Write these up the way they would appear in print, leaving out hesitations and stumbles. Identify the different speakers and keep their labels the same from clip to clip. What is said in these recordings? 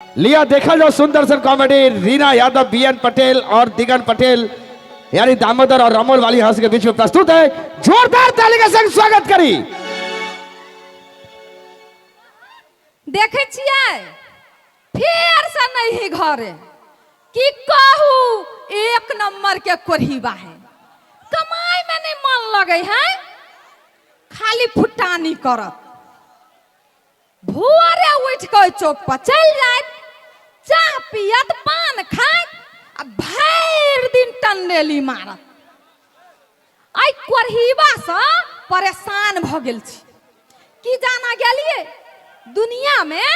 Speaker 1: लिया देखा जो सुंदर सन कॉमेडी रीना यादव, बीएन पटेल और दिगन पटेल यानी दामोदर और रमोल वाली हाउस के बीच में प्रस्तुत है। जोरदार ताली के संग स्वागत करी।
Speaker 2: देखे छियै फिर से नहीं घरे कि कहू एक नंबर के कोढ़ीबा है। कमाई में नहीं मन लगे है, खाली फुटानी करत। भोरे उठ के चौक पर चल जाए, चाह पियत पान खात आ भर दिन टंडेली मारत। आई कोढ़ीबा से परेशान भ गेल छी कि जाना गेलिए दुनिया में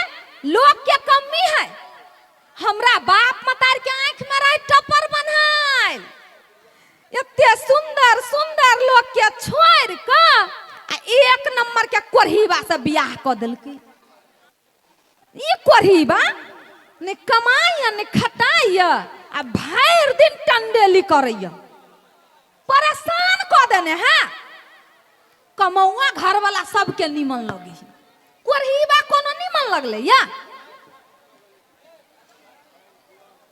Speaker 2: लोग के कमी है। हमरा बाप मतार के आंख में रह टपर बनाइल, इतने सुंदर सुंदर लोग के छोड़ के एक नंबर के कोढ़ीबा से बियाह क देलकै। ये कोढ़ीबा ने कमाइया ने खटाइया आ भर दिन टंडेली करैया, परेशान क देने है। कमौआ घर वाला सबके निमन लगी, कोढ़ीबा कोनो निमन लगले या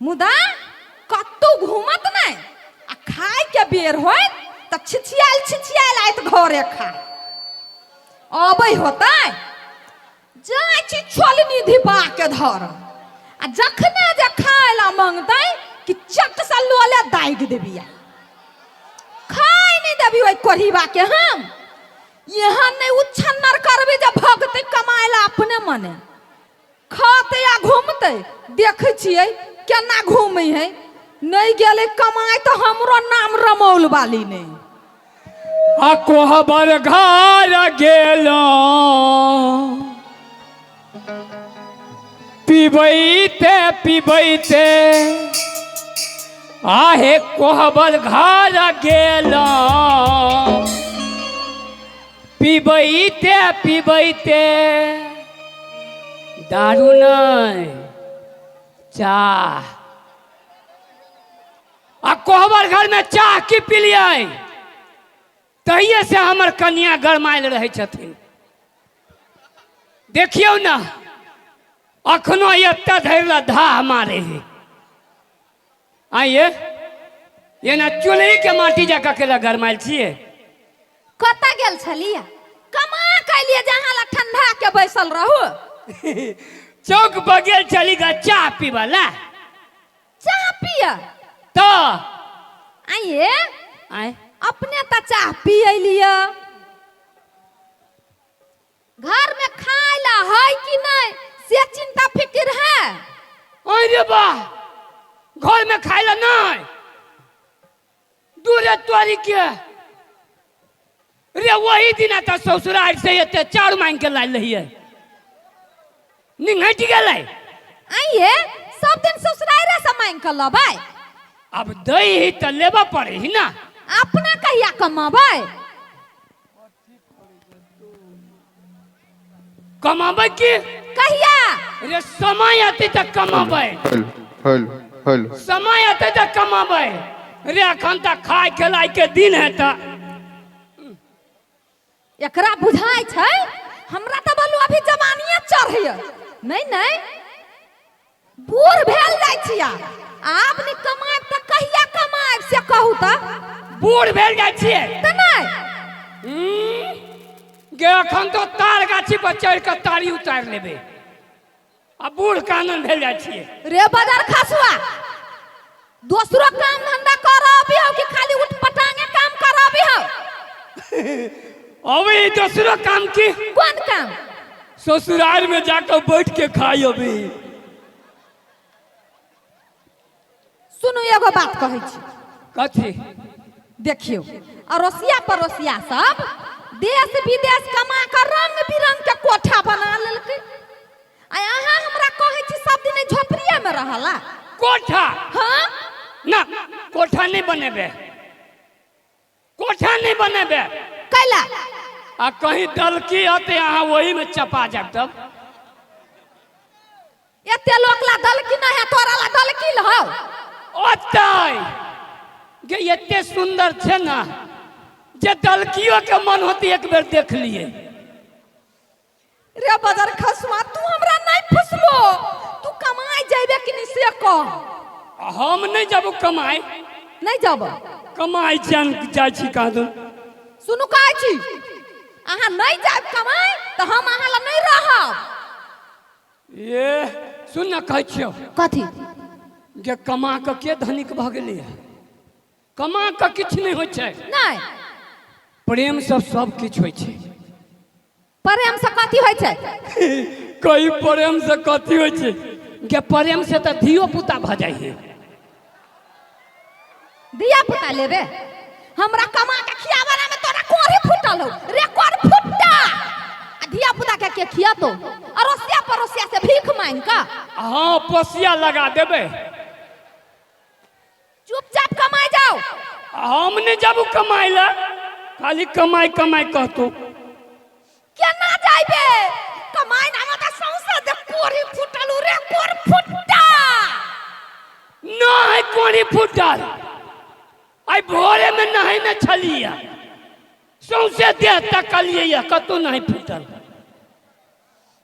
Speaker 2: मुदा कत्तू घूमत नहीं आ खाए के बेर होय त छिछियाल आइत घरे खा अबै होता जाय छी छोलनी धिपा के धर आ जखने जे खाए ला मांगतै कि चट सा लोले दाइग देबिया, खाए नहीं देबी ओइ कोढ़ीबा के। हम यहाँ नहीं उछन्नर करबे जे भगते कमाए ला अपने मने खाते या घूमते। देखे छियै केना घूमे है, नहीं गेले कमाए तो हमरो नाम रमौल वाली ने।
Speaker 3: आ कोहबर घर गेलो पिबैते पिबैते, आहे कोहबर घर गेलो पिबैते पिबैते, दारू नहीं चाह। आ कोहबर घर में चाह की पिलिए तहिए से हमर कन्या गरमाइल रहे छथिन। देखियो ना अखनो एत धैर धा मारे है। आइए ये ना चूल्ही के माटी जाकर के गरमाइल छिए।
Speaker 2: कता गेल छलिया कमा कैलिए जहां ला ठंडा के बैसल रहू।
Speaker 3: चौक पर गेल चली गा चाह पीवाला।
Speaker 2: चाह पिया
Speaker 3: तो
Speaker 2: आइए
Speaker 3: आए
Speaker 2: अपने तो चाह पिए लिया, घर में खाए ला है कि नहीं से चिंता फिक्र है।
Speaker 3: अरे वाह, घर में खाइला नहीं दूरे तोरी के रे। वही दिन आता ससुराल से ये चार मांग के लाल रही है, निंघट गेले।
Speaker 2: आइए सब दिन ससुराल से मांग कर लबाई,
Speaker 3: अब दही ही तो लेबा पड़े ही ना।
Speaker 2: अपना कहिया कमाबै
Speaker 3: कमाबै की
Speaker 2: कहिया?
Speaker 3: रे समय आते तक कमाबै, समय आते तक कमाबै रे। अखन तक खाए खिलाए के दिन है तो
Speaker 2: एकरा बुझाई छै। हमरा तो बोलू अभी जवानिया चढ़ैया, नहीं नहीं बूढ़ भेल जाय छिया। आब नहीं कमाएब त कहिया कमाएब से कहू त।
Speaker 3: बूढ़ भेल जाय छिए
Speaker 2: त नहीं
Speaker 3: गे अखन तो तार गाछी पर चढ़ के तारी उतार लेबे। अब बूढ़ कानून भेल जाय छिए
Speaker 2: रे बाजार खसुआ। दूसरो काम धंधा करबी हो कि खाली उठ पटांगे काम करबी हो?
Speaker 3: अबे दूसरो काम की
Speaker 2: कौन काम?
Speaker 3: ससुराल में जाकर बैठ के खाई। अभी
Speaker 2: सुनू एगो बात कहै छी।
Speaker 3: कथी?
Speaker 2: देखियो अरोसिया पड़ोसिया सब देश विदेश कमा कर रंग बिरंग के कोठा बना लेलकै। आ अहाँ हमरा कहै छी सब दिन झोपड़िया में रहला।
Speaker 3: कोठा
Speaker 2: हाँ
Speaker 3: ना, कोठा नहीं बनेबे, कोठा नहीं बनेबे।
Speaker 2: कैला
Speaker 3: आ कहीं दलकी आते यहाँ वही में चपा जाब। तब
Speaker 2: एते लोक ला दलकी न है, तोरा ला दलकी ल हो।
Speaker 3: ओतय गे एते सुंदर छे ना जे दलकियो के मन होती एक बेर देख लिए।
Speaker 2: रे बाजार खसुआ तू हमरा नहीं फुसलो, तू कमा जेबो
Speaker 3: हम नहीं जाबो कमाए
Speaker 2: नहीं जेबो
Speaker 3: कमाई जान जाइ छी कहाँ
Speaker 2: सुनु कहै छी अहाँ नहीं जाब कमाए तो हम अहाँ ला नहीं रहब
Speaker 3: ये सुन न कहै छियो
Speaker 2: कथी
Speaker 3: जे कमा के धनिक भ गेलै कमा के किछ नहीं होइ छै
Speaker 2: नहीं
Speaker 3: प्रेम से सब किछ होइ छै
Speaker 2: प्रेम से कथी होइ छै
Speaker 3: कई प्रेम से कथी होइ छै के प्रेम से तो धियो पुता भ जाइ है
Speaker 2: दिया पुता लेबे हमरा कमा के खियावाना में तोरा कोरी फुटल हो रे कोर फुट्टा धिया पुता के खियातो अरोसिया परोसिया से भीख मांग का
Speaker 3: हाँ पोसिया लगा देबे
Speaker 2: चुपचाप कमाए जाओ
Speaker 3: हम नहीं जाबू कमाई ला खाली कमाई कमाई कहतो
Speaker 2: केना जाइबे कमाई ना मत सौसा दे कोरी फुटल रे कोर फुट्टा
Speaker 3: नहीं कोरी फुटल आई भोरे में नहीं न छलिया सौसे देह तकलिए कतो नहीं फुटल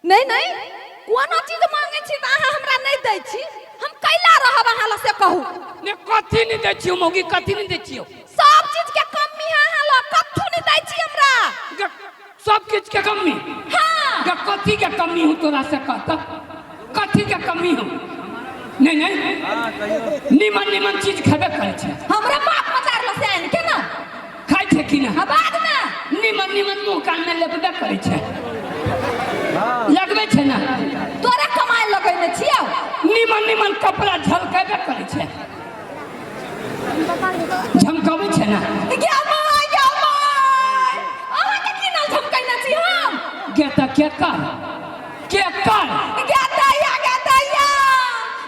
Speaker 2: नहीं नहीं कोनो चीज मांगे छी त अहाँ हमरा नहीं दै छी हम कैला रहब अहाँ ल से कहू
Speaker 3: ने कथी नहीं दै छियो मौगी कथी नहीं दै छियो
Speaker 2: सब चीज के कमी है अहाँ ल कथू नहीं दै छी हमरा
Speaker 3: सब चीज के कमी
Speaker 2: हां
Speaker 3: कथी के कमी हो तोरा से कहता कथी के कमी हो नहीं नहीं निमन निमन चीज खेबे करे छे
Speaker 2: हमरा बाप मजार ल से आइन के ना
Speaker 3: खाइ छे कि ना
Speaker 2: बाद में
Speaker 3: निमन निमन मुंह कान में लेबे करे छे लगबे छे ना
Speaker 2: तोरा कमाई लगैने छियौ
Speaker 3: निमन निमन कपड़ा झलकेबे करे छे झमकावे छे ना
Speaker 2: गे माय अहाँ के की नाल झमकैने छी हम
Speaker 3: गे त के कर
Speaker 2: गे दैया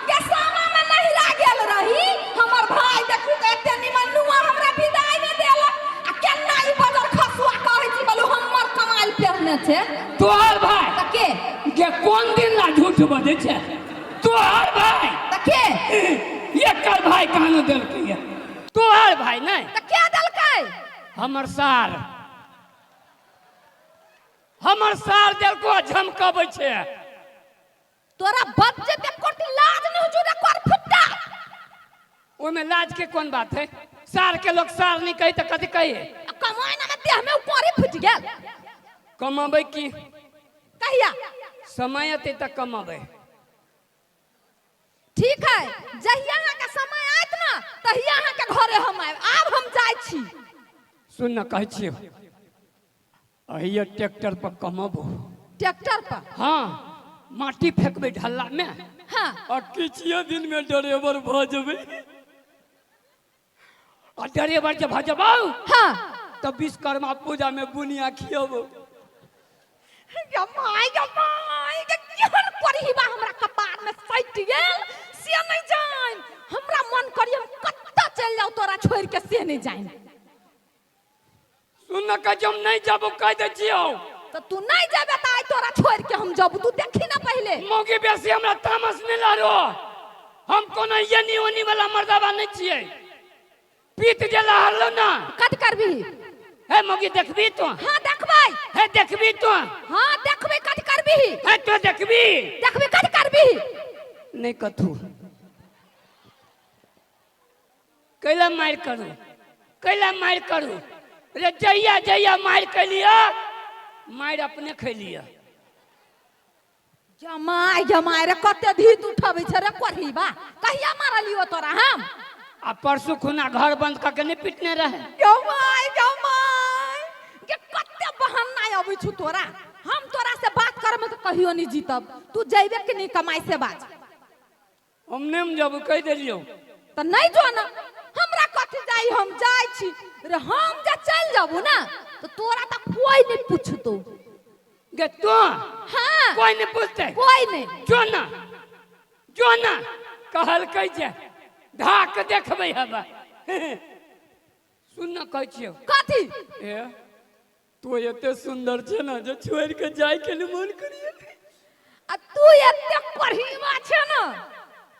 Speaker 2: गे सामा में नहीं लागल रही हमर भाई देखू त एते निमन नुआ हमरा विदाई में देला आ केना ई बदल खसुआ कहै छी बोलू हमर कमाई पेरने छे
Speaker 3: तोहर भाई
Speaker 2: त के
Speaker 3: गे कोन दिन ला झूठ बजे छे तोहर भाई
Speaker 2: त के
Speaker 3: एकर भाई कहां देलकै तोहर भाई नहीं
Speaker 2: त के देलकै
Speaker 3: हमर सार देलको झमकाबै छे
Speaker 2: तोरा बच्चे ते कोट लाज नहीं हो रे कर फुट्टा
Speaker 3: ओय में लाज के कोन बात है सार के लोग सार नहीं कही त कथी कही
Speaker 2: कमाई ना में देह में कोरी फुट गेल
Speaker 3: कमाबै की
Speaker 2: कहिया
Speaker 3: समय अते तक कमाबै
Speaker 2: ठीक है जहिया अहाँ के समय आइत ना तहिया अहाँ के घरे हम आब आब हम जाय छी
Speaker 3: सुन न कहै छियो अहिया ट्रैक्टर पर कमाबो
Speaker 2: ट्रैक्टर पर
Speaker 3: हाँ माटी फेंकबे ढल्ला में
Speaker 2: हां
Speaker 3: और किछिए दिन में ड्राइवर भ जेबै और ड्राइवर जब भ जेबौ
Speaker 2: हां
Speaker 3: तब विश्वकर्मा पूजा में बुनिया खियाबो
Speaker 2: जमाई के केहन करहीबा हमरा कपार में सट गेल से नहीं जान हमरा मन करी हम कत्ता चल जाऊ तोरा छोड़ के से नहीं जान
Speaker 3: सुन का जब नहीं जाबो कह दे छियो
Speaker 2: तो तू नहीं जाबे त आई तोरा छोड़ के हम जाबू तू देखी ना पहले
Speaker 3: मौगी बेसी हमरा तामस नहीं लारो हम कोनो यनी ओनी वाला मर्दावा नहीं छिए पीत जला हल्लो ना
Speaker 2: कट करबी
Speaker 3: हे मौगी देखबी तो
Speaker 2: हां देखबै
Speaker 3: हे देखबी तो
Speaker 2: हां देखबै कट करबी
Speaker 3: हे तो देखबी
Speaker 2: कट करबी
Speaker 3: नहीं कथू कैला मार करू रे जइया मार कलिया मार अपने खैलिया
Speaker 2: जमाई रे कते धीत उठबै छ रे करहीबा कहिया मारलियो तोरा हम
Speaker 3: आ परसों खुना घर बंद करके नहीं पिटने रहे
Speaker 2: जमाई के कते बहाना आबै छु तोरा हम तोरा से बात करब त कहियो नहीं जीतब तू जइबे कि नहीं कमाई से बात
Speaker 3: हमने जब कह देलियो
Speaker 2: त नहीं जो ना हमरा कथि जाई हम जाय छी रे हम जे चल जाबू ना तो तोरा त कोई नहीं पूछतो
Speaker 3: गे तो
Speaker 2: हां
Speaker 3: कोई नहीं पूछते
Speaker 2: कोई नहीं
Speaker 3: जो ना कहल कह जे ढाक देखबै हबा सुन न कह छियो
Speaker 2: कथि
Speaker 3: ए तू एते सुंदर छे ना जे छोड़ के जाय के मन करिए
Speaker 2: आ तू एते करहीबा छे ना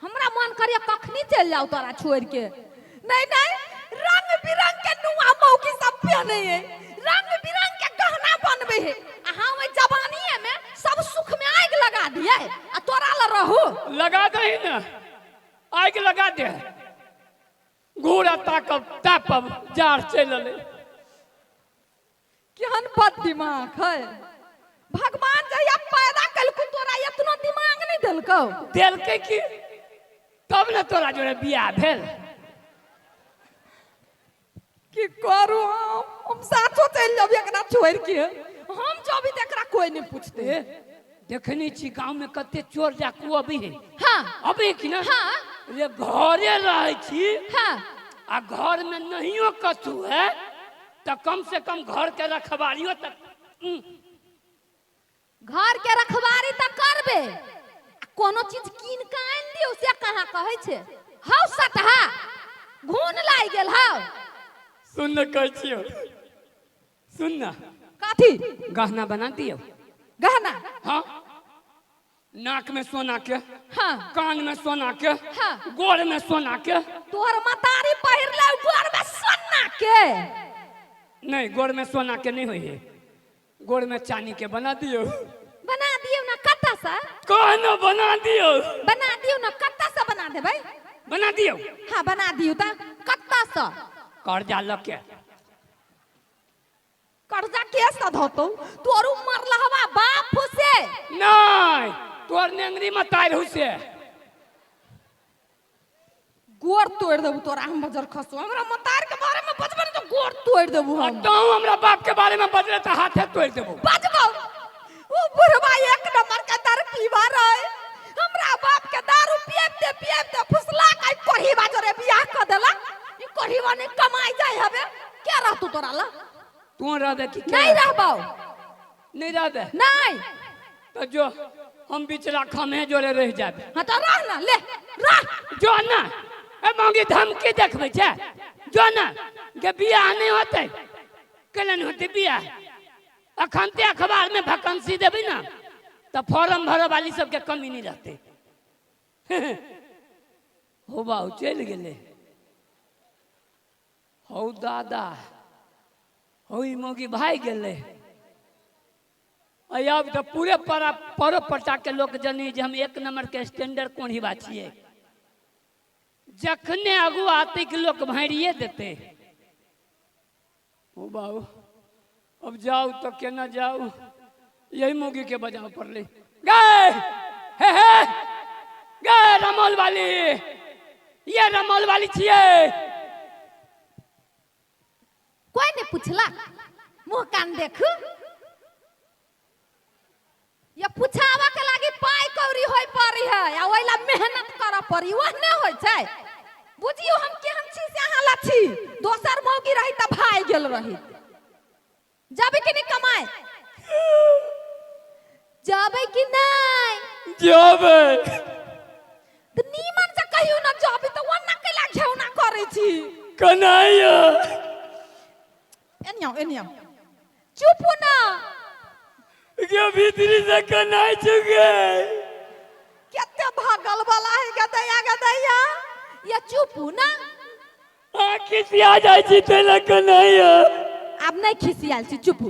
Speaker 2: हमरा मन करिए कखनी चल जाऊ तोरा छोड़ के नहीं रंग बिरंग के नुआ मौकी सब पहने है रंग बिरंग के गहना बनबे है आ हम जवानीए में सब सुख में आग लगा दिए आ तोरा ल रहू
Speaker 3: लगा दही ना आग लगा दे घोड़ा ताकब तापब जार चल
Speaker 2: केहन बद दिमाग है भगवान जहिया पैदा कलकु तोरा इतना दिमाग नहीं देलकौ
Speaker 3: देलकै की तब न तोरा जोड़े बियाह भेल
Speaker 2: की करू हम साथो चल जब एकरा छोड़ के हम जब भी एकरा कोई नहीं पूछते
Speaker 3: देखनी छी गांव में कते चोर जाकू अभी है
Speaker 2: हां
Speaker 3: अभी की ना
Speaker 2: हां
Speaker 3: रे घरे रहे छी
Speaker 2: हां
Speaker 3: आ घर में नहियो कछु है तो कम से कम घर के रखवारियो तक
Speaker 2: घर के रखवारी त करबे कोनो चीज कीन के आन दियो से कहां कहै छे हौ सटहा घून लाग गेल हौ
Speaker 3: सुन न कहै छियो सुन ना
Speaker 2: काथी
Speaker 3: गहना बना दियो
Speaker 2: गहना
Speaker 3: हाँ नाक में सोना के
Speaker 2: हां
Speaker 3: कान में सोना के
Speaker 2: हाँ।
Speaker 3: गोड़ में सोना के
Speaker 2: तोहर मतारी पहिर ले गोड़ में सोना के
Speaker 3: नहीं गोड़ में सोना के नहीं होई है गोड़ में चांदी के बना दियो
Speaker 2: ना कत्ता सा
Speaker 3: कहना बना दियो
Speaker 2: ना कत्ता सा बना दे भाई
Speaker 3: बना दियो
Speaker 2: हां बना दियो ता कत्ता सा
Speaker 3: कर्जा लके
Speaker 2: कर्जा कैसा धोतो तोरू मरलहवा बाप से
Speaker 3: नहीं तोर नेंगरी में तार हुसे
Speaker 2: गोड़ तोड़ देबू तोरा हम बजर खसो हमरा मतार के बारे में बजबे तो गोड़ तोड़ देबू हम
Speaker 3: तो हमरा बाप के बारे में बजले तो हाथे तोड़ देबो
Speaker 2: बजबो ओ बुढ़वा एक नंबर का दारू पीवा रहे हमरा बाप के दारू पियते फुसला के कोही बाजरे बियाह क देला ई कोहीवा ने कमाई जाय हबे क्या रहतू तोरा ला
Speaker 3: तू रहबे की
Speaker 2: नहीं रहबो
Speaker 3: नहीं रहबे
Speaker 2: नहीं
Speaker 3: तो जो हम बिचला खमे जोड़े रह जाबे
Speaker 2: हां तो रह ना ले रह
Speaker 3: जो ना ए मांगी धमकी देखबे छे जो ना के बियाह नहीं होते केलन होते बियाह अखन ते अखबार में वैकेंसी देबी ना तो फॉर्म भरे वाली सब के कमी नहीं रहते हो बाऊ चल गेले हो दादा हो ई मोगी भाई गेले अब तो पूरे पर पटा के लोग जनी जे हम एक नंबर के स्टैंडर्ड कौन ही बात छिए जखने आगू आते के लोग भाड़िए देते हो बाबू अब जाओ तो केना जाओ यही मोगी के बजाव पड़ले गए हे गए रमोल वाली ये रमोल वाली छिए
Speaker 2: कोई ने पूछला मुंह कान देखू ये पूछावा के लागी पाई कौरी होई पड़ी है आ ओइला मेहनत करा पड़ी वह न होय छै बुझियो हम केहन छी से अहाँ लाछी दोसर मौगी रही त भाई गेल रही जाबे कि नहीं कमाए जाबे कि नहीं
Speaker 3: जाबे
Speaker 2: त नीमन से कहियो न जाबे त वन्ना के ला घेउना करै छी
Speaker 3: कन्हैया
Speaker 2: एनियो चुप ना
Speaker 3: के भीतरी से कन्है चुके
Speaker 2: केते भागल वाला है गदैया ये चुप ना
Speaker 3: खिसिया जाय छी तेला कन्हैया
Speaker 2: अब नहीं खिसियाल छी चुप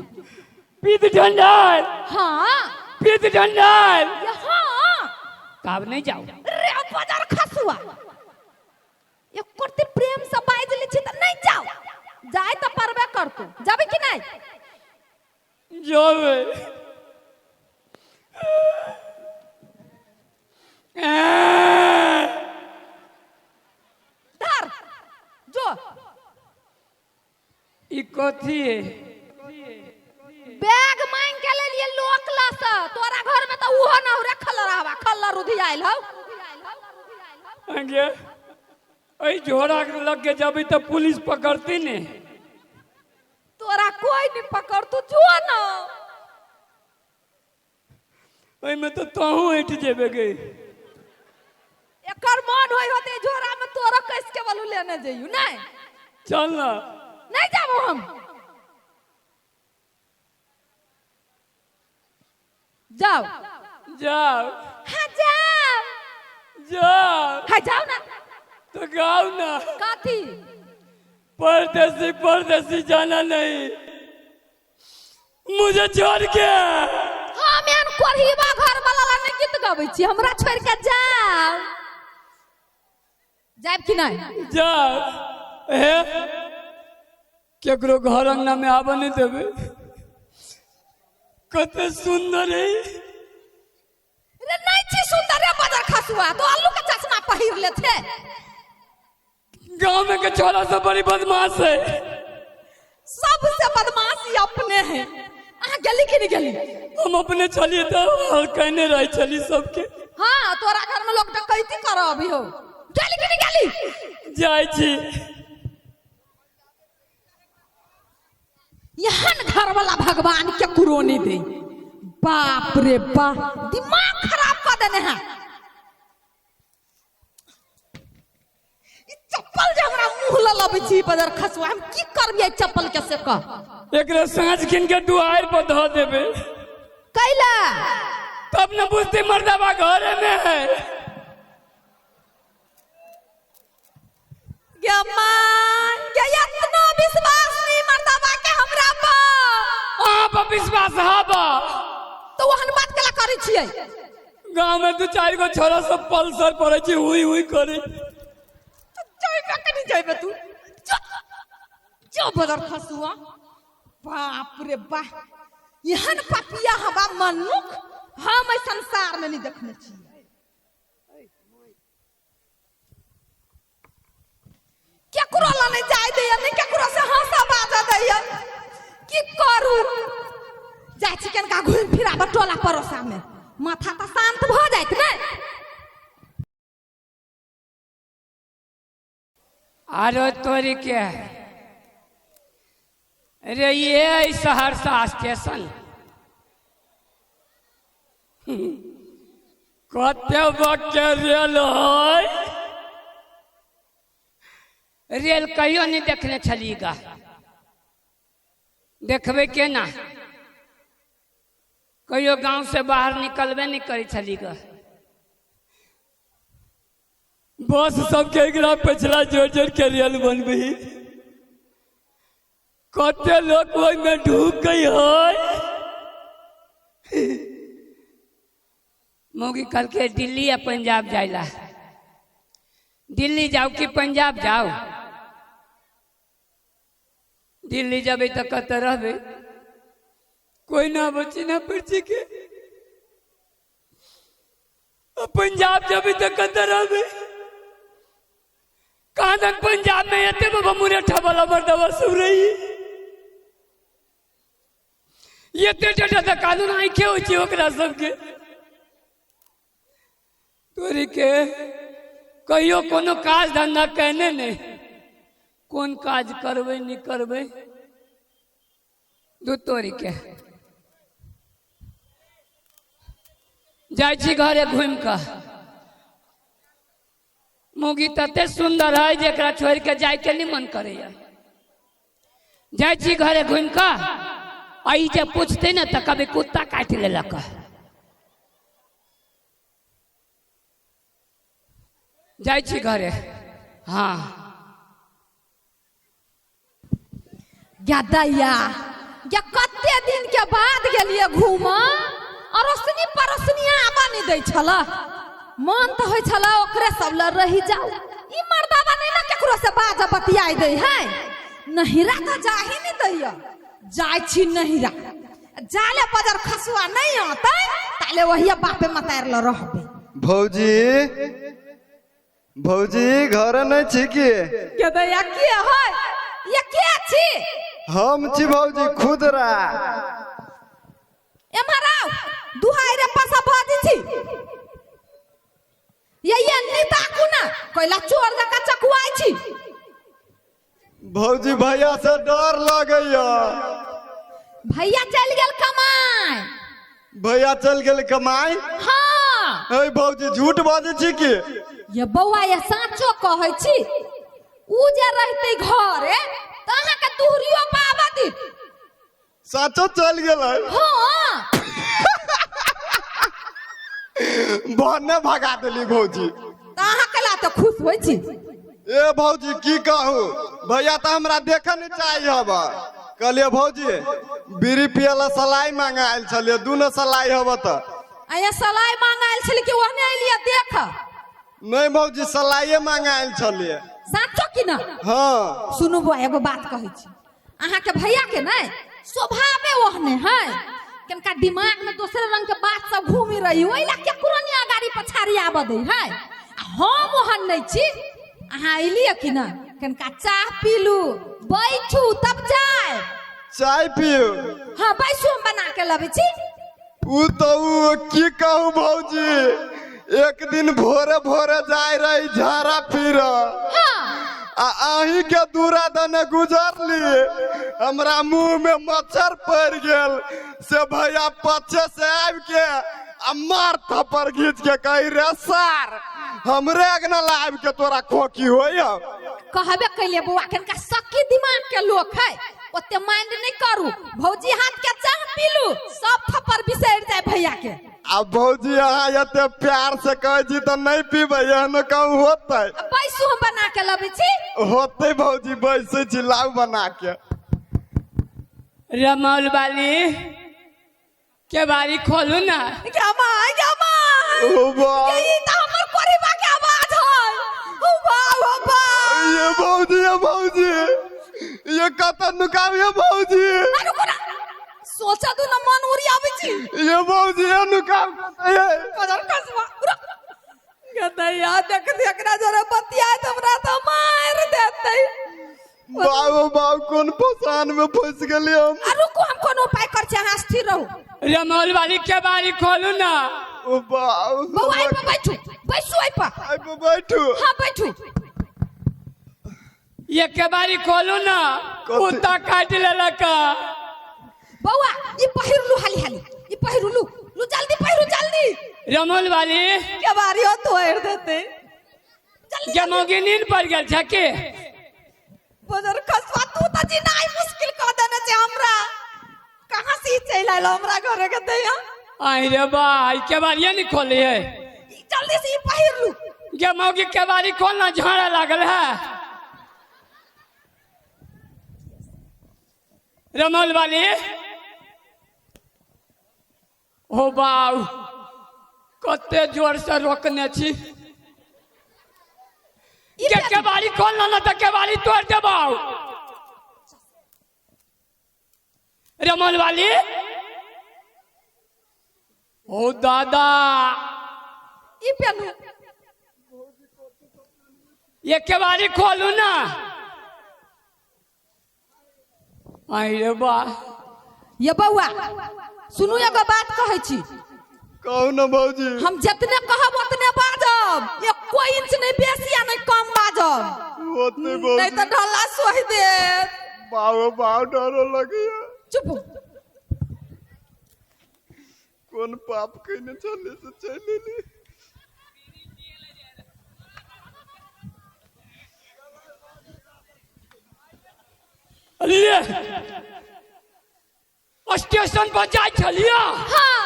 Speaker 3: पीत ढंढार
Speaker 2: हां
Speaker 3: पीत ढंढार
Speaker 2: ये हां
Speaker 3: काब नहीं जाओ
Speaker 2: रे बाजार खसुआ ये कुर्ती प्रेम से बाज ले छी त नहीं जाओ जाए त परबे कर तू जाबे कि नहीं
Speaker 3: जाबे
Speaker 2: धर जो
Speaker 3: ई कथी है
Speaker 2: बैग मांग के ले लिए लोकला से तोरा घर में त उहो न रखल रहबा खल्ला रुधी आइल हौ
Speaker 3: अंगे ऐ झोरा के लग के जब तो पुलिस पकड़ती ने
Speaker 2: तोरा कोई नहीं पकड़ तू जो ना
Speaker 3: ओइ में तो तहू उठ जेबे गई
Speaker 2: एकर मन होई होते झोरा में तोरा कैस के बलू लेने जइयो नहीं
Speaker 3: चल ना
Speaker 2: नहीं जाबो हम जाओ
Speaker 3: जाओ
Speaker 2: हाँ जाओ
Speaker 3: जाओ
Speaker 2: हाँ जाओ ना
Speaker 3: तो गाओ ना
Speaker 2: काथी
Speaker 3: परदेसी परदेसी जाना नहीं मुझे छोड़ के
Speaker 2: हम एन कोरहीबा घर वाला ला नहीं गीत गाबै छी हमरा छोड़ के जाओ जाब कि नहीं?
Speaker 3: जा हे केकरो घर अंगना में आबे नहीं देबे। कते सुंदर है
Speaker 2: रे, नहीं छी सुंदर रे बदर खसुआ, तो आलू का चश्मा पहिर लेते।
Speaker 3: गांव में के छोरा से बड़ी बदमाश है।
Speaker 2: सबसे बदमाशी अपने हैं। गली की नहीं गली?
Speaker 3: हम अपने चलिए तो और कहने रहे चली सबके।
Speaker 2: हाँ, तोरा घर में लोग डकैती करो अभी हो। गली की नहीं गली?
Speaker 3: जाय छी।
Speaker 2: यहाँ घर वाला भगवान के कुरोनी दे। बाप रे बाप, दिमाग खराब कर देने हैं। चप्पल जो हमरा मुंह ललबे छी बदर खसुआ, हम की करबिए चप्पल के से कह।
Speaker 3: एकरे सांझ किन के दुआर पर धो देबे।
Speaker 2: कैला
Speaker 3: तब न बुझती मर्दाबा घरे में है।
Speaker 2: गमान के इतना विश्वास नहीं मर्दाबा के हमरा पर।
Speaker 3: आप विश्वास हबा
Speaker 2: तो वहन बात कला करै छियै।
Speaker 3: गांव में 2-4 गो छोरा सब पल्सर पड़े छी, हुई हुई करे।
Speaker 2: जाइबे कि नहीं जाइबे तू? जो बदर खसुआ, बाप रे बाप, यहन पपिया हवा मनुख हम इस संसार में नहीं देखने चाहिए। क्या कुराला नहीं जाए दे, नहीं क्या कुरा से हंसा बाजा दे। की करू? जाय चिकन का घूम फिरा बटोला परोसा में, माथा तो शांत भ जाइत ने।
Speaker 3: अरे तोरी के रे ये सहरसा स्टेशन कते बके रेल है। रेल कहियो नहीं देखने छलीगा, देखबे केना? कहियो गांव से बाहर निकलबे नहीं करे छलीगा। बस सबके एकरा पिछला जोड़ जोड़ के रेल बनबी। कते लोग ओहि में ढूक गई है। मौगी कल के दिल्ली या पंजाब जाइला। दिल्ली जाओ कि पंजाब जाओ? दिल्ली जाबे तो कते रहबे, कोई ना बची ना पर्ची के। पंजाब जाबे तो कते रहबे, कहाँ तक पंजाब में एते बाबा मुरेठा वाला मर्दवा सब रही। ये टेटा तक कानून आई के होची ओकरा सबके। तोरी के कहियो कोनो काज धंधा कहने नहीं, कौन काज करबे नहीं करबे। दू तोरी के जाय छी घरे घूम का। मौगी तते सुंदर है जेकरा छोड़ के जाय के नहीं मन करे। जाय छी घरे घूम का, आई जे पूछते ना तो कभी कुत्ता काट लेलक। जाय छी घरे। हाँ
Speaker 2: गदैया, या कते दिन के बाद गेलिए घूमा, अरोसनी परोसनिया आबा नहीं दै छला। मन तो होय छला ओकरे सब ल रही जाओ। ई मर्दावा नहीं ना केकरो से बाजा बतियाई दे है। नहिरा तो जाही नहीं दैया। जाय छी नहिरा, जाले बदर खसुआ नहीं आते ताले वही बापे मतार ल रहबे।
Speaker 4: भौजी भौजी घर नहीं छी की?
Speaker 2: गदैया के है? ये के छी?
Speaker 4: हम छी भौजी खुदरा।
Speaker 2: एमहराव दुहाई रे पासा बाजी छी। ये नीता कुना कोइला चोर जका चकुआई छी।
Speaker 4: भौजी भैया से डर लगैया।
Speaker 2: भैया चल गेल कमाई।
Speaker 4: भैया चल गेल कमाई?
Speaker 2: हाँ।
Speaker 4: ए भौजी झूठ बाजे छी की?
Speaker 2: ये बौआ ये साचो कहै छी। उ जे रहते घरे त अहाँ के दूरियो पावा दी।
Speaker 4: साचो चल गेल है?
Speaker 2: हाँ।
Speaker 4: बहने भगा देली भौजी।
Speaker 2: त अहाँ कला त खुश होई छी।
Speaker 4: ए भौजी की कहू, भैया तो हमरा देखे नहीं चाहिए। हब कहलिए भौजी बीड़ी पियला सलाई मांगायल छलिए, दूनो सलाई हब त
Speaker 2: आया सलाई मांगायल छल कि ओहने एलिया देख।
Speaker 4: नहीं भौजी सलाइए मंगाइल छलिए।
Speaker 2: साचो कि ना?
Speaker 4: हाँ
Speaker 2: सुनू बुआ एगो बात कहै छी, अहाँ के भैया के नहीं स्वभावे ओहने है, कनका दिमाग में दूसरे रंग के बात सब घूमी रही, ओइ ला के पुरानिया गाड़ी पछाड़ी आब दे है। हम ओहन नहीं छी। अहाँ अइलिए कि ना? कनका चाह पीलू, बैठू तब जाए।
Speaker 4: चाय पियो।
Speaker 2: हाँ बैसू, हम बना के लाबे छी।
Speaker 4: उ तो की कहू भौजी, एक दिन भोरे भोरे जाय रही झाड़ा फिर,
Speaker 2: हाँ
Speaker 4: अही के दूरा दने गुजरली, हमरा मुंह में मच्छर पड़ गेल से भैया पछे से आब के आ मार थप्पड़ घींच के कही रे सार हमरे अगना लाइब के तोरा खोखी होय।
Speaker 2: कहबे कैले बुआ, कनका सकी दिमाग के लोग है, ओते माइंड नहीं करू। भौजी हाथ के चाह पीलू, सब थप्पड़ बिसर जाए भैया के।
Speaker 4: अब भौजी अहाँ एते प्यार से कहे छी तो नहीं पीबे, एहन कहूँ होते?
Speaker 2: बैसू, हम बना के लाबे छी।
Speaker 4: होते भौजी, बैसे छी, लाउ बना के।
Speaker 3: रमौल वाली के बारी खोलू ना।
Speaker 4: ओ वाह
Speaker 2: ये तो हमर कोरीबा के आवाज है। ओ वाह ओ वाह,
Speaker 4: ये भौजी ये कत नुकाम ये भौजी,
Speaker 2: रुको ना, सोचा तू न मन उरी आवे छी।
Speaker 4: ये भौजी ये नुकाम ये
Speaker 2: कदर कसवा रुक गदैया, देख ना जरा बतिया हमरा तो मार देते।
Speaker 4: बाबू कौन फसान में फंस गेली हम।
Speaker 2: रुको, हम कोनो उपाय कर छी, अहाँ स्थिर रहू।
Speaker 3: रमौल वाली के बारी खोलू ना।
Speaker 4: ओ बाबू
Speaker 2: बउआ आई पे बैठू, बैसू आई पे।
Speaker 4: आई पे बैठू।
Speaker 2: हां बैठू।
Speaker 3: ये के बारी खोलू ना, कुत्ता काट लेलका।
Speaker 2: बउआ ई पहिरलू हाली हाली, ई पहिरलू, लू जल्दी पहिरू जल्दी।
Speaker 3: रमौल वाली
Speaker 2: के बारी हो तोड़ देते जल्दी।
Speaker 3: जमोगी नींद पड़ गेल छ के?
Speaker 2: बजर कसवा तू त जिनाई मुश्किल क देने छे हमरा। कहां से चल आइलो हमरा घरे के दैया?
Speaker 3: आई रे भाई, के बारी नहीं खोली है।
Speaker 2: जल्दी से ई पहिरलू।
Speaker 3: जमोगी के बारी खोलना झाड़ा लागल है। रमौल वाली हो बाऊ, कते जोर से रोकने छी। के बारी खोलना ना तो के बारी तोड़ दे बाऊ। रमौल वाली ओ दादा,
Speaker 2: ई पेनू
Speaker 3: ये के बारी खोलू ना। आई रे बा,
Speaker 2: ये बउआ सुनू एगो बात कहै छी।
Speaker 4: कहू ना भौजी।
Speaker 2: हम जितने कहब उतने बाजब, ये कोई इंच नहीं बेसी या नहीं कम बाजब।
Speaker 4: होते भौजी
Speaker 2: नहीं तो ढला सोहि दे।
Speaker 4: बाबू डरो लगी है।
Speaker 2: चुप।
Speaker 4: कौन पाप कइने चले से चलेली।
Speaker 3: अरे स्टेशन पर जाय छलिया।
Speaker 2: हाँ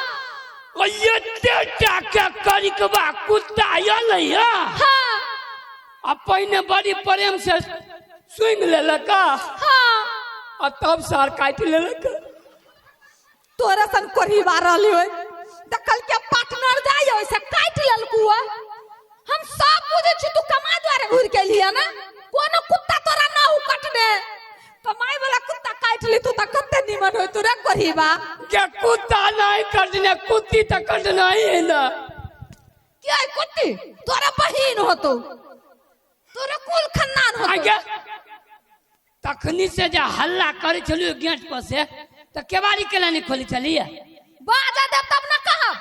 Speaker 3: ये डेटा के करिकबा कुत्ता आइल
Speaker 2: हाँ
Speaker 3: आ पहिने बड़ी प्रेम से सुंघ लेलका
Speaker 2: हाँ,
Speaker 3: आ तब सार काट लेलका।
Speaker 2: तोरा सन कोरी बारल होय, दकल के पार्टनर जाय ओइसे काट लेलकू। हम सब बुझे छी तू कमाई द्वारे घुर के लिया ना। कोनो कुत्ता तोरा ना उ कटने, कमाई वाला कुत्ता काट ली तू त कते निमन होय तोरा कोरीबा।
Speaker 3: के कुत्ता नहीं कटने, कुत्ती तो कटना ही है ना।
Speaker 2: क्या है कुत्ती? तोरा बहिन हो तू, तोरा कुल खानदान हो।
Speaker 3: आगे तखनी से जे हल्ला करे चलियो गेट पर से, तो केवारी केला नहीं खोली चलिए।
Speaker 2: बाजा देव तब न कहब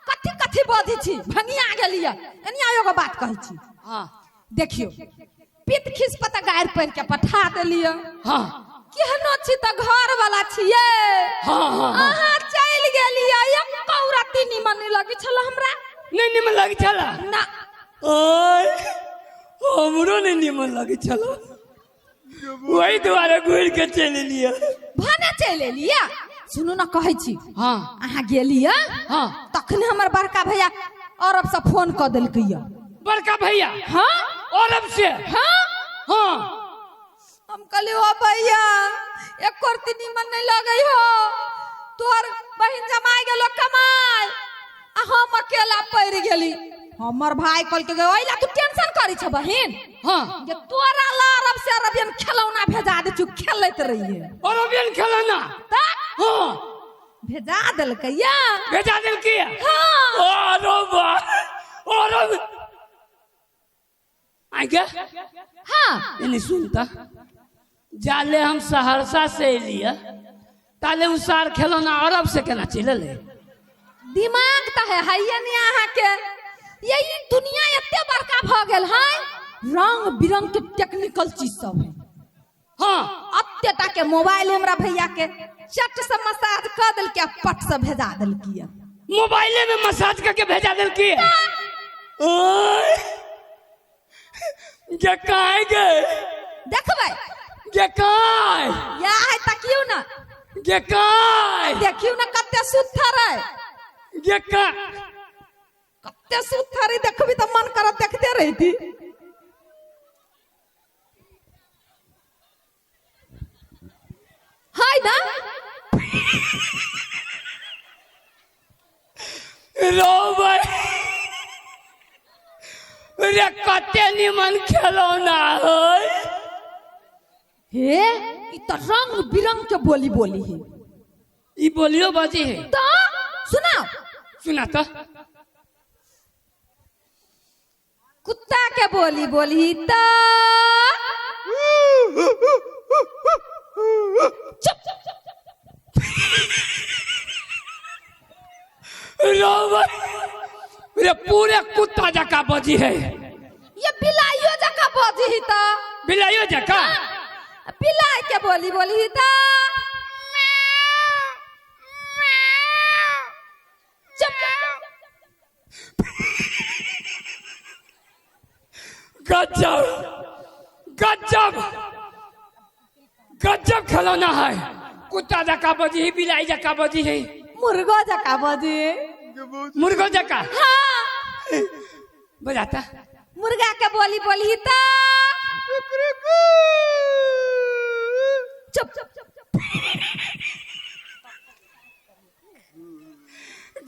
Speaker 2: कथी कथी बधी छी, भंगिया गेलिया। एनी आयोगा बात कहै छी।
Speaker 3: हाँ
Speaker 2: देखियो पित खिस पता गायर पर के पठा देलिया।
Speaker 3: हाँ
Speaker 2: केहनो छी त घर वाला छिए।
Speaker 3: हाँ हाँ हाँ।
Speaker 2: अहाँ चल गेलिया, एक कौरती निमन नहीं लगी छल हमरा।
Speaker 3: नहीं निमन लगी छला
Speaker 2: ना
Speaker 3: ओए, हमरो नहीं निमन लगी छला, वही द्वारे घूर के चले लिया।
Speaker 2: भने चल लिया। सुनु न कहै छी।
Speaker 3: हाँ
Speaker 2: अहाँ गेलिया
Speaker 3: हाँ।
Speaker 2: तखने हमर बड़का भैया अरब से फोन क देलकैया।
Speaker 3: बड़का भैया
Speaker 2: हाँ
Speaker 3: अरब से?
Speaker 2: हाँ
Speaker 3: हाँ।
Speaker 2: हम कहली हो भैया एक कुर्ती निमन नहीं लगे हो, तोर बहिन जमाई गेलो कमाई आ हम अकेला पड़ गेली। हमर भाई कल के गए ओइला तू टेंशन करी छ बहिन।
Speaker 3: हाँ
Speaker 2: ये तोरा ला अरब से अरबियन खिलौना भेजा दे तू खेलत रहिए
Speaker 3: अरबियन खिलौना
Speaker 2: ता
Speaker 3: हाँ
Speaker 2: भेजा देलकै या
Speaker 3: भेजा दिल की
Speaker 2: हाँ
Speaker 3: अरे वाह अरे आगे
Speaker 2: हाँ
Speaker 3: नहीं सुनता जाले हम सहरसा से लिया ताले उसार खिलौना अरब से केना चले ले
Speaker 2: दिमाग त है ये नहीं अहाँ के यही दुनिया एते बड़का भ गेल है रंग बिरंग के टेक्निकल चीज सब है।
Speaker 3: हाँ
Speaker 2: अत्तेटा के मोबाइल हमरा भैया के चट से मसाज कर दिल के पट से भेजा दिल किया
Speaker 3: मोबाइले में मसाज करके भेजा दिल की ओए ये काहे गए
Speaker 2: देखबै
Speaker 3: ये काय
Speaker 2: या है तकियो ना
Speaker 3: ये काय
Speaker 2: देखियो ना कत्ते सुथर है
Speaker 3: ये का
Speaker 2: कत्ते सुथर है देखबी त मन करत देखते रहती। हाय ना
Speaker 3: रो भाई रे कते निमन खिलौना है
Speaker 2: हे ई त रंग बिरंग के बोली बोली है
Speaker 3: ई बोलियो बाजी है
Speaker 2: तो सुनाओ
Speaker 3: सुना तो
Speaker 2: कुत्ता के बोली बोली तो चुप
Speaker 3: रो भाई रे पूरे कुत्ता जका बजी है
Speaker 2: ये बिलाइयो जका बोली ही तो
Speaker 3: बिलाइयो जका
Speaker 2: बिलाई के बोली बोली ही तो
Speaker 3: गजब गजब गजब खिलौना है कुत्ता जका बजी है बिलाई जका बजी है
Speaker 2: मुर्गा जका बोली
Speaker 3: मुर्गो जका
Speaker 2: हाँ
Speaker 3: बजाता
Speaker 2: मुर्गा के बोली बोली ही तो चुप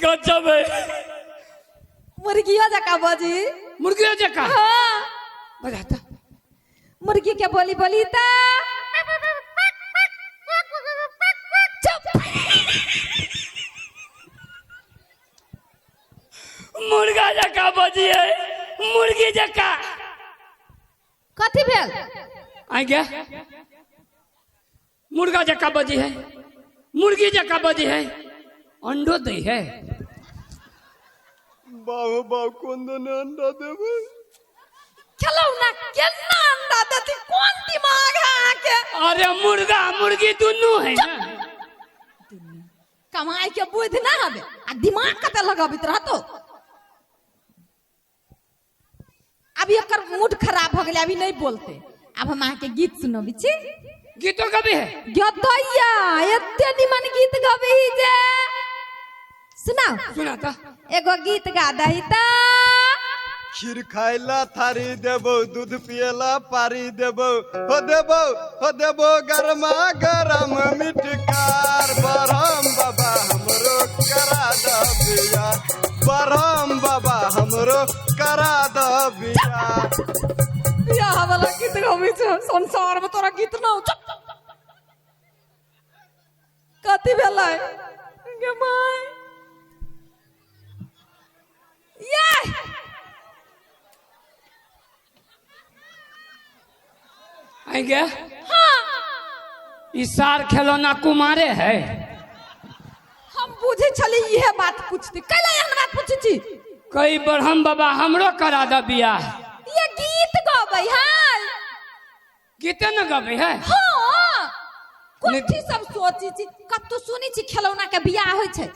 Speaker 3: गजब है
Speaker 2: मुर्गियो जका बोली
Speaker 3: मुर्गियो जका
Speaker 2: हाँ
Speaker 3: बजाता
Speaker 2: मुर्गी के बोली बोली तो चुप
Speaker 3: मुर्गा जका बजी है मुर्गी जका
Speaker 2: कथी भेल
Speaker 3: आ गया मुर्गा जका बजी है मुर्गी जका बजी है अंडो दे है
Speaker 4: बाबू बाबू कौन दिन अंडा देवे
Speaker 2: खिलौना केना अंडा देती कौन दिमाग है आके
Speaker 3: अरे मुर्गा मुर्गी दोनों है ना
Speaker 2: कमाई के बुद्धि ना हबे आ दिमाग कते लगाबित रहतो। अभी एकर मूड खराब हो गेले अभी नहीं बोलते अब हम आके गीत सुनबी छी
Speaker 3: गीतों का भी है
Speaker 2: गदैया एते निमन गीत गबी जे सुनाओ
Speaker 3: सुना था
Speaker 2: एगो गीत गा दही त
Speaker 4: खीर खाइला थारी देबो दूध पियला पारी देबो हो देबो गरमा गरम मिठकार बरहम बाबा हमरो करा द बिया बरहम बाबा हमरो करा द बिया
Speaker 2: बियाह वाला गीत गबी छ संसार में तोरा गीत ना हो कथी भेलै गे माय ये
Speaker 3: आ गया
Speaker 2: हाँ
Speaker 3: इसार खिलौना कुमारे है
Speaker 2: हम बुझे छली यह बात पूछती कैला एहन बात पूछी छी
Speaker 3: कई बरहम बाबा हमरो करा द बियाह
Speaker 2: ये गीत गबै है
Speaker 3: गीते न गबे है
Speaker 2: हाँ कोठी सब सोची छी कत्तो सुनी छी खिलौना के बियाह होय छै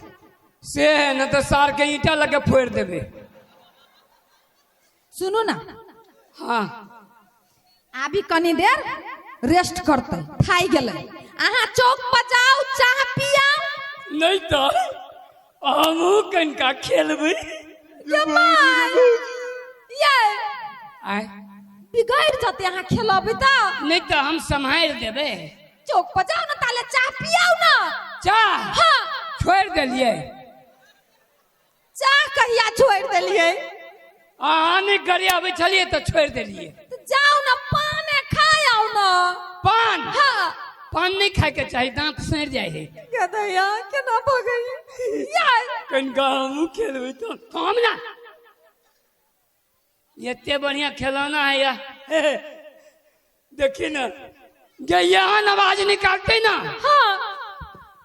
Speaker 3: से न तो सार के ईटा लगे फोड़ देबे
Speaker 2: सुनू ना
Speaker 3: हाँ
Speaker 2: अभी कनी देर रेस्ट करते थाई गेले अहाँ चौक पर जाओ चाह पियाओ
Speaker 3: नहीं तो हमू कनका खेलबे
Speaker 2: ये माय ये
Speaker 3: आय
Speaker 2: बिगड़ जाते अहाँ खेलबे त
Speaker 3: नहीं तो हम संभाल देबे
Speaker 2: चौक पर जाओ ना ताले चाह पियाओ ना
Speaker 3: चाह
Speaker 2: हाँ
Speaker 3: छोड़ देलिए
Speaker 2: चाह कहिया छोड़ देलिए
Speaker 3: अहाँ नहीं गरिया आबै छलिए तो छोड़ दिलिए।
Speaker 2: तो जाओ ना पाने खाए आओ ना।
Speaker 3: पान
Speaker 2: हाँ
Speaker 3: पान नहीं खाए के चाहिए, दांत सड़ जाए है।
Speaker 2: गधैया केना भगई यार।
Speaker 3: कनका हम खेलबे तो हम ना इतने बढ़िया खिलौना है या देखिए ना जे यहाँ आवाज निकालते ना
Speaker 2: हाँ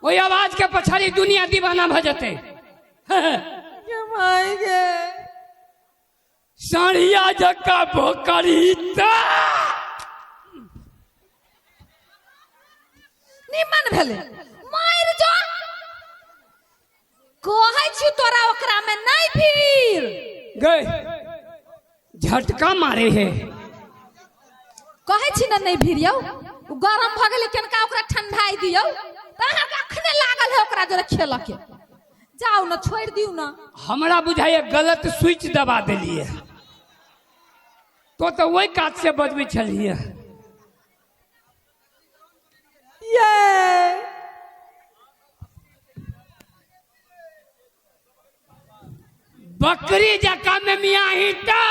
Speaker 3: वही आवाज के पछाड़ी दुनिया दीवाना भ जते।
Speaker 2: कमाई गे
Speaker 3: साड़िया जक्का भोकरी
Speaker 2: निमन भेले मार जो कहै छी तोरा ओकरा में नहीं भीड़
Speaker 3: गए झटका मारे है।
Speaker 2: कहै छी ना नहीं भीड़ यौ गरम भ गेलै केनका ओकरा ठंडाई दियौ त अहाँ अखने लागल है ओकरा जरे खेल के। जाओ ना छोड़ दियो ना।
Speaker 3: हमरा बुझाइए गलत स्विच दबा दिलिए तो वही काट से बजबै छलिए।
Speaker 2: ये
Speaker 3: बकरी जका में मियाँ हिटा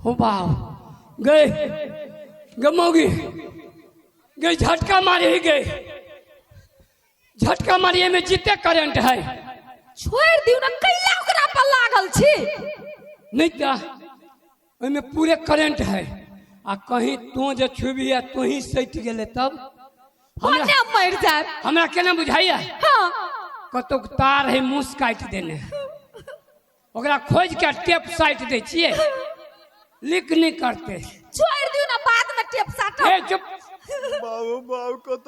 Speaker 3: हो बाव गए गमोगी गए झटका मारे ही गए। झटका मारिए में जितने करंट है।
Speaker 2: छोड़ दियो ना कैला ओकरा पर लागल छी।
Speaker 3: नहीं तो ओमे पूरे करंट है आ कहीं तू जो छुबिया तू ही सट गेले तब
Speaker 2: होने मर जाए।
Speaker 3: हमरा केना बुझाइया
Speaker 2: हाँ
Speaker 3: कतो तार है मुस काट देने ओकरा खोज के टेप साइट दे छिए लिक नहीं करते।
Speaker 2: छोड़ दियो ना बाद में टेप साटो।
Speaker 3: ए चुप
Speaker 4: बाबू बाबू कत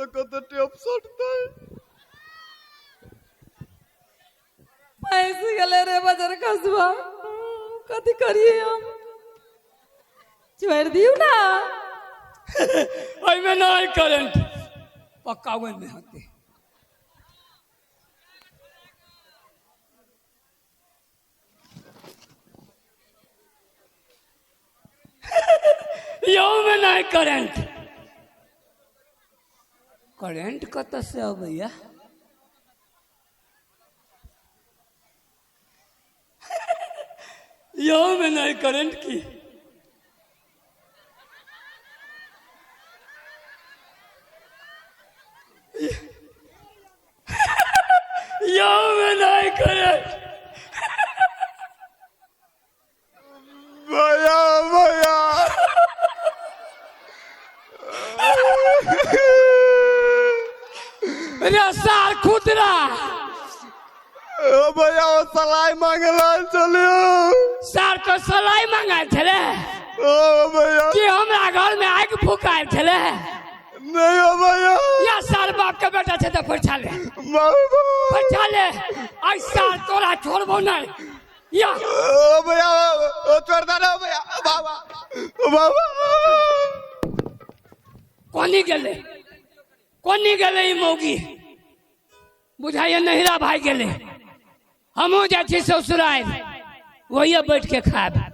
Speaker 4: टेप सटते
Speaker 2: पैसे गले रे बजर कसबा कथी करिए हम। छोड़ दियो ना
Speaker 3: ओइमे नहीं करंट पक्का ओइ में होते। यो में नहीं करंट करंट कत से अबैया यो में नहीं करंट की यो में नहीं करंट
Speaker 4: भैया भैया
Speaker 3: रे सार खुदरा
Speaker 4: ओ भैया वो सलाई मांगला चलियो
Speaker 3: सार को सलाई मंगाए छले
Speaker 4: ओ भैया
Speaker 3: कि हमरा घर में आग फुकाए छले।
Speaker 4: नहीं हो भैया
Speaker 3: या सार बाप के बेटा छे तो फरछा ले
Speaker 4: बाबू
Speaker 3: फरछा ले आई सार तोरा छोड़बो नहीं। या
Speaker 4: ओ भैया ओ छोड़ दे रे भैया बाबा बाबा
Speaker 3: कोनी गेले ई मौगी बुझाइए नहिरा भाई गेले हमो जाइ छी ससुराल वही बैठ के खाब।